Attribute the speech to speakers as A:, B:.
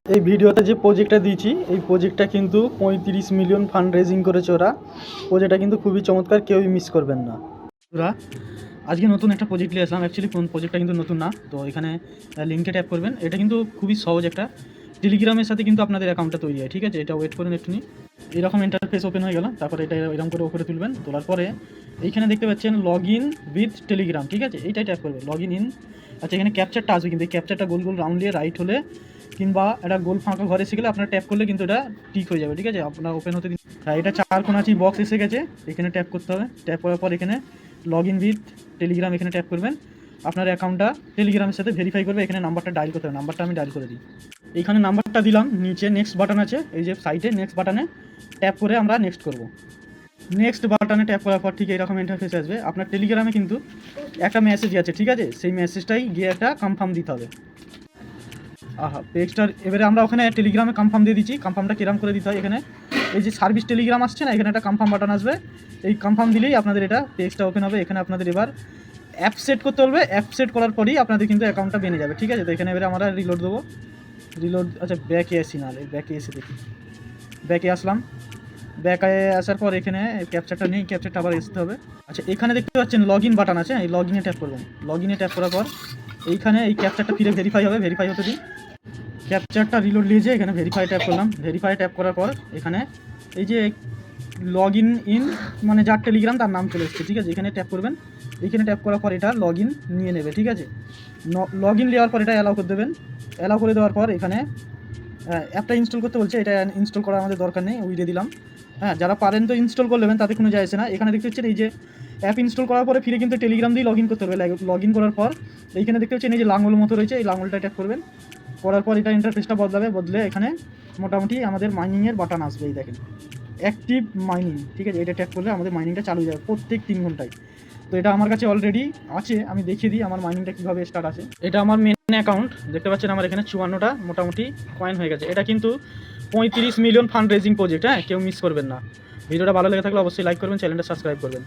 A: এই ভিডিওতে যে প্রজেক্টটা দিয়েছি এই প্রজেক্টটা কিন্তু 35 মিলিয়ন ফান্ড রেজিং করেছে ওরা। প্রজেক্টটা কিন্তু খুবই চমৎকার, কেউই মিস করবেন না। ওরা আজকে নতুন একটা প্রজেক্ট নিয়ে আসলাম। অ্যাকচুয়ালি প্রজেক্টটা কিন্তু নতুন না, তো এখানে লিঙ্কে ট্যাপ করবেন। এটা কিন্তু খুবই সহজ একটা টেলিগ্রামের সাথে কিন্তু আপনাদের অ্যাকাউন্টটা তৈরি হয়, ঠিক আছে? এটা ওয়েট করুন একটুনি। এরকম ইন্টারফেস ওপেন হয়ে গেল, তারপরে এটা এরকম করে ওপরে তুলবেন। তোলার পরে এইখানে দেখতে পাচ্ছেন লগ ইন উইথ টেলিগ্রাম, ঠিক আছে? এইটাই ট্যাপ করবে, লগ ইন। আচ্ছা, এখানে ক্যাপচারটা আসবে, কিন্তু এই ক্যাপচারটা গোল গোল রাউন্ড দিয়ে রাইট হলে কিংবা একটা গোল ফাঁকা ঘরে এসে গেলে আপনার ট্যাপ করলে কিন্তু এটা টিক হয়ে যাবে, ঠিক আছে? আপনার ওপেন হতে দিন। হ্যাঁ, এটা 4 কোণাচি বক্স এসে গেছে, এখানে ট্যাপ করতে হবে। ট্যাপ করার পর এখানে লগ ইন উইথ টেলিগ্রাম এখানে ট্যাপ করবেন। আপনার অ্যাকাউন্টটা টেলিগ্রামের সাথে ভেরিফাই করবে। এখানে নাম্বারটা ডায়াল করতে হবে, নাম্বারটা আমি ডায়াল করে দিই। এইখানে নাম্বারটা দিলাম, নিচে নেক্সট বাটন আছে, এই যে সাইডে নেক্সট বাটনে ট্যাপ করে আমরা নেক্সট করব। নেক্সট বাটনে ট্যাপ করার পর ঠিক এরকম ইন্টারফেস আসবে। আপনার টেলিগ্রামে কিন্তু একটা মেসেজ আছে, ঠিক আছে? সেই মেসেজটাই গিয়ে একটা কনফার্ম দিতে হবে। পেজটার এবারে আমরা ওখানে টেলিগ্রামে কনফার্ম দিয়ে দিচ্ছি। কনফার্মটা কিরাম করে দিতে হয়, এখানে এই যে সার্ভিস টেলিগ্রাম আসছে না, এখানে একটা কনফার্ম বাটন আসবে। এই কনফার্ম দিলেই আপনাদের এটা পেজটা ওপেন হবে। এখানে আপনাদের এবার অ্যাপ সেট করতে বলবে। অ্যাপ সেট করার পরই আপনাদের কিন্তু অ্যাকাউন্টটা বেনে যাবে, ঠিক আছে? তো এখানে এবারে আমরা রিলোড দেবো। রিলোড, আচ্ছা ব্যাকে আসি, না ব্যাকে এসে দেখি। ব্যাকে আসলাম। ব্যাকে আসার পর এখানে ক্যাপচারটা নেই, ক্যাপচারটা আবার আসতে হবে। আচ্ছা, এখানে দেখতে পাচ্ছেন লগ ইন বাটন আছে, এই লগ ইনে ট্যাপ করবেন। লগ ইনে ট্যাপ করার পর এইখানে এই ক্যাপচারটা ফিরে ভেরিফাই হবে, ভেরিফাই হতে দিন। ক্যাপচারটা রিলোড নিয়েছে, এখানে ভেরিফাই ট্যাপ করলাম। ভেরিফাই ট্যাপ করার পর এখানে এই যে লগ ইন মানে যার টেলিগ্রাম তার নাম চলে এসছে, ঠিক আছে? এখানে ট্যাপ করবেন। এখানে ট্যাপ করার পর এটা লগ ইন নিয়ে নেবে, ঠিক আছে? লগ ইন নেওয়ার পর এটা অ্যালাউ করে দেবেন। অ্যালাউ করে দেওয়ার পর এখানে অ্যাপটা ইনস্টল করতে বলছে, এটা ইনস্টল করা আমাদের দরকার নেই, উইডে দিলাম। হ্যাঁ, যারা পারেন তো ইনস্টল করে নেবেন, তাতে কোনো যায় আসে না। এখানে দেখতে পাচ্ছেন এই যে অ্যাপ ইনস্টল করার পরে ফিরে কিন্তু টেলিগ্রাম দিয়ে লগ ইন করতে হবে। লগ ইন করার পর এইখানে দেখতে পাচ্ছেন এই যে লাঙল মতো রয়েছে, এই লাঙলটা ট্যাপ করবেন। করার পর এটা ইন্টারফেসটা বদলে এখানে মোটামুটি আমাদের মাইনিংয়ের বাটন আসবে, এই দেখেন অ্যাক্টিভ মাইনিং, ঠিক আছে? এটা ট্যাপ করলে আমাদের মাইনিংটা চালু হয়ে যাবে প্রত্যেক 3 ঘন্টায়। তো এটা আমার কাছে অলরেডি আছে, আমি দেখিয়ে দিই আমার মাইনিংটা কীভাবে স্টার্ট আছে। এটা আমার মেন অ্যাকাউন্ট, দেখতে পাচ্ছেন আমার এখানে 54টা মোটামুটি কয়েন হয়ে গেছে। এটা কিন্তু 35 মিলিয়ন ফান্ড রেজিং প্রজেক্ট, হ্যাঁ, কেউ মিস করবেন না। ভিডিওটা ভালো লেগে থাকলে অবশ্যই লাইক করবেন, চ্যানেলটা সাবস্ক্রাইব করবেন।